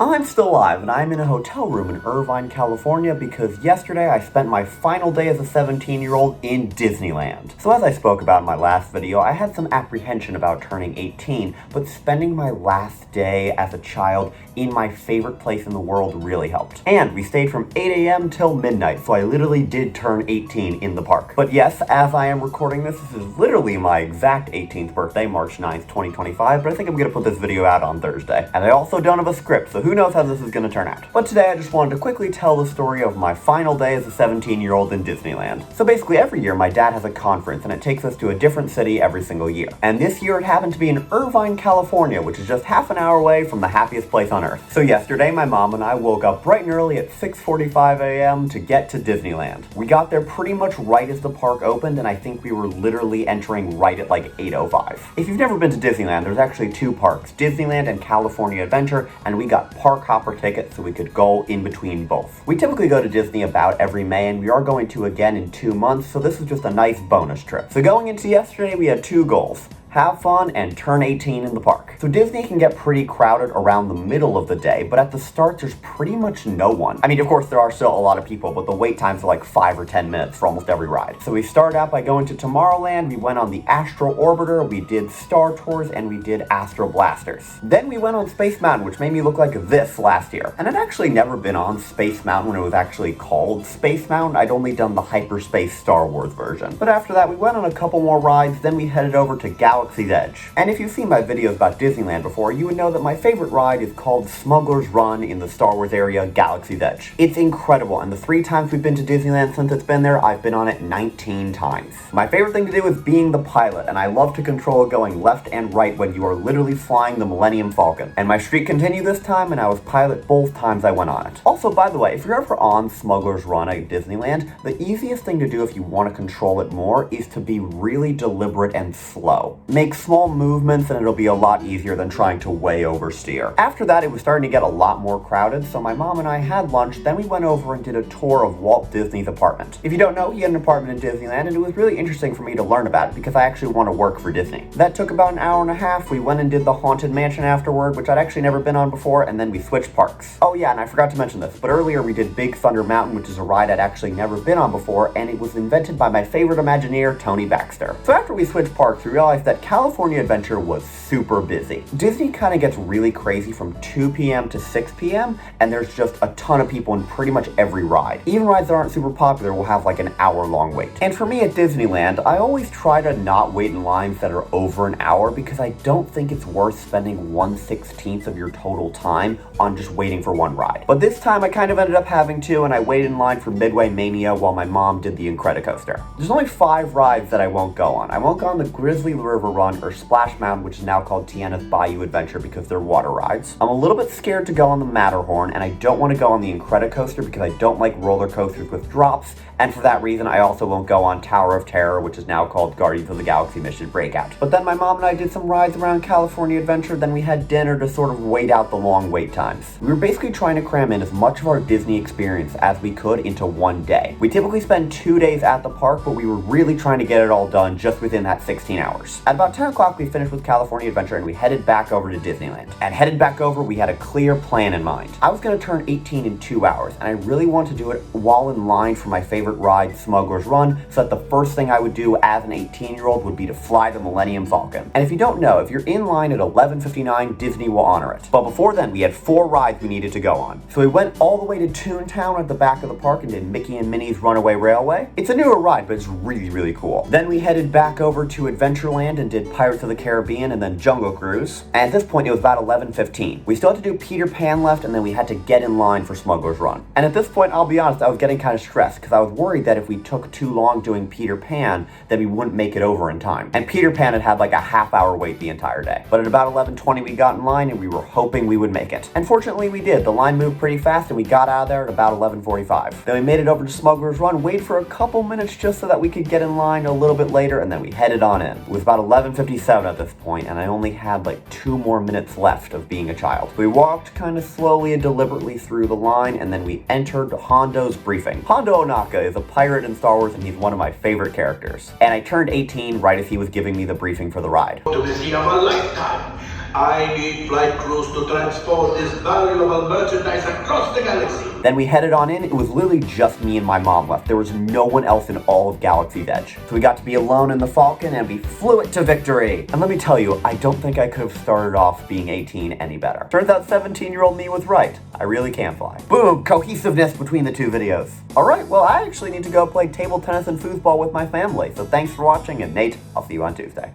I'm still alive, and I'm in a hotel room in Irvine, California because yesterday I spent my final day as a 17-year-old in Disneyland. So as I spoke about in my last video, I had some apprehension about turning 18, but spending my last day as a child in my favorite place in the world really helped. And we stayed from 8 a.m. till midnight, so I literally did turn 18 in the park. But yes, as I am recording this is literally my exact 18th birthday, March 9th, 2025, but I think I'm gonna put this video out on Thursday. And I also don't have a script, so who knows how this is going to turn out. But today I just wanted to quickly tell the story of my final day as a 17-year-old in Disneyland. So basically every year my dad has a conference and it takes us to a different city every single year. And this year it happened to be in Irvine, California, which is just half an hour away from the happiest place on earth. So yesterday my mom and I woke up bright and early at 6:45 a.m. to get to Disneyland. We got there pretty much right as the park opened, and I think we were literally entering right at like 8:05. If you've never been to Disneyland, there's actually two parks, Disneyland and California Adventure, and we got park hopper tickets so we could go in between both. We typically go to Disney about every May, and we are going to again in 2 months, so this is just a nice bonus trip. So going into yesterday, we had two goals: have fun and turn 18 in the park. So Disney can get pretty crowded around the middle of the day, but at the start there's pretty much no one. I mean, of course there are still a lot of people, but the wait times are like 5 or 10 minutes for almost every ride. So we started out by going to Tomorrowland, we went on the Astro Orbiter, we did Star Tours, and we did Astro Blasters. Then we went on Space Mountain, which made me look like this last year. And I'd actually never been on Space Mountain when it was actually called Space Mountain. I'd only done the Hyperspace Star Wars version. But after that we went on a couple more rides, then we headed over to Galaxy's Edge. And if you've seen my videos about Disneyland before, you would know that my favorite ride is called Smuggler's Run in the Star Wars area, Galaxy's Edge. It's incredible, and the 3 times we've been to Disneyland since it's been there, I've been on it 19 times. My favorite thing to do is being the pilot, and I love to control it going left and right when you are literally flying the Millennium Falcon. And my streak continued this time, and I was pilot both times I went on it. Also, by the way, if you're ever on Smuggler's Run at Disneyland, the easiest thing to do if you want to control it more is to be really deliberate and slow. Make small movements and it'll be a lot easier than trying to way oversteer. After that, it was starting to get a lot more crowded, so my mom and I had lunch, then we went over and did a tour of Walt Disney's apartment. If you don't know, he had an apartment in Disneyland, and it was really interesting for me to learn about it because I actually want to work for Disney. That took about an hour and a half. We went and did the Haunted Mansion afterward, which I'd actually never been on before, and then we switched parks. Oh yeah, and I forgot to mention this, but earlier we did Big Thunder Mountain, which is a ride I'd actually never been on before, and it was invented by my favorite Imagineer, Tony Baxter. So after we switched parks, we realized that California Adventure was super busy. Disney kind of gets really crazy from 2 p.m. to 6 p.m. and there's just a ton of people in pretty much every ride. Even rides that aren't super popular will have like an hour-long wait. And for me at Disneyland, I always try to not wait in lines that are over an hour because I don't think it's worth spending 1/16 of your total time on just waiting for one ride. But this time I kind of ended up having to, and I waited in line for Midway Mania while my mom did the Incredicoaster. There's only 5 rides that I won't go on. I won't go on the Grizzly River Run or Splash Mountain, which is now called Tiana's Bayou Adventure because they're water rides. I'm a little bit scared to go on the Matterhorn, and I don't want to go on the Incredicoaster because I don't like roller coasters with drops, and for that reason I also won't go on Tower of Terror, which is now called Guardians of the Galaxy Mission Breakout. But then my mom and I did some rides around California Adventure, then we had dinner to sort of wait out the long wait times. We were basically trying to cram in as much of our Disney experience as we could into one day. We typically spend 2 days at the park, but we were really trying to get it all done just within that 16 hours. At about 10 o'clock we finished with California Adventure and we headed back over to Disneyland. And headed back over, we had a clear plan in mind. I was going to turn 18 in 2 hours, and I really wanted to do it while in line for my favorite ride, Smuggler's Run, so that the first thing I would do as an 18-year-old would be to fly the Millennium Falcon. And if you don't know, if you're in line at 11:59, Disney will honor it. But before then, we had 4 rides we needed to go on. So we went all the way to Toontown at the back of the park and did Mickey and Minnie's Runaway Railway. It's a newer ride, but it's really, really cool. Then we headed back over to Adventureland and did Pirates of the Caribbean and then Jungle Cruise. And at this point, it was about 11:15. We still had to do Peter Pan left, and then we had to get in line for Smuggler's Run. And at this point, I'll be honest, I was getting kind of stressed because I was worried that if we took too long doing Peter Pan, then we wouldn't make it over in time. And Peter Pan had like a half-hour wait the entire day. But at about 11:20, we got in line, and we were hoping we would make it. And fortunately, we did. The line moved pretty fast, and we got out of there at about 11:45. Then we made it over to Smuggler's Run, waited for a couple minutes just so that we could get in line a little bit later, and then we headed on in. It was about 11:57 at this point, and I only had like 2 more minutes left of being a child. We walked kind of slowly and deliberately through the line, and then we entered Hondo's briefing. Hondo Ohnaka is a pirate in Star Wars, and he's one of my favorite characters. And I turned 18 right as he was giving me the briefing for the ride. To the scene of a lifetime. I need flight crews to transport this valuable merchandise across the galaxy. Then we headed on in. It was literally just me and my mom left. There was no one else in all of Galaxy's Edge. So we got to be alone in the Falcon and we flew it to victory. And let me tell you, I don't think I could have started off being 18 any better. Turns out 17-year-old me was right. I really can fly. Boom, cohesiveness between the two videos. All right, well, I actually need to go play table tennis and foosball with my family. So thanks for watching, and Nate, I'll see you on Tuesday.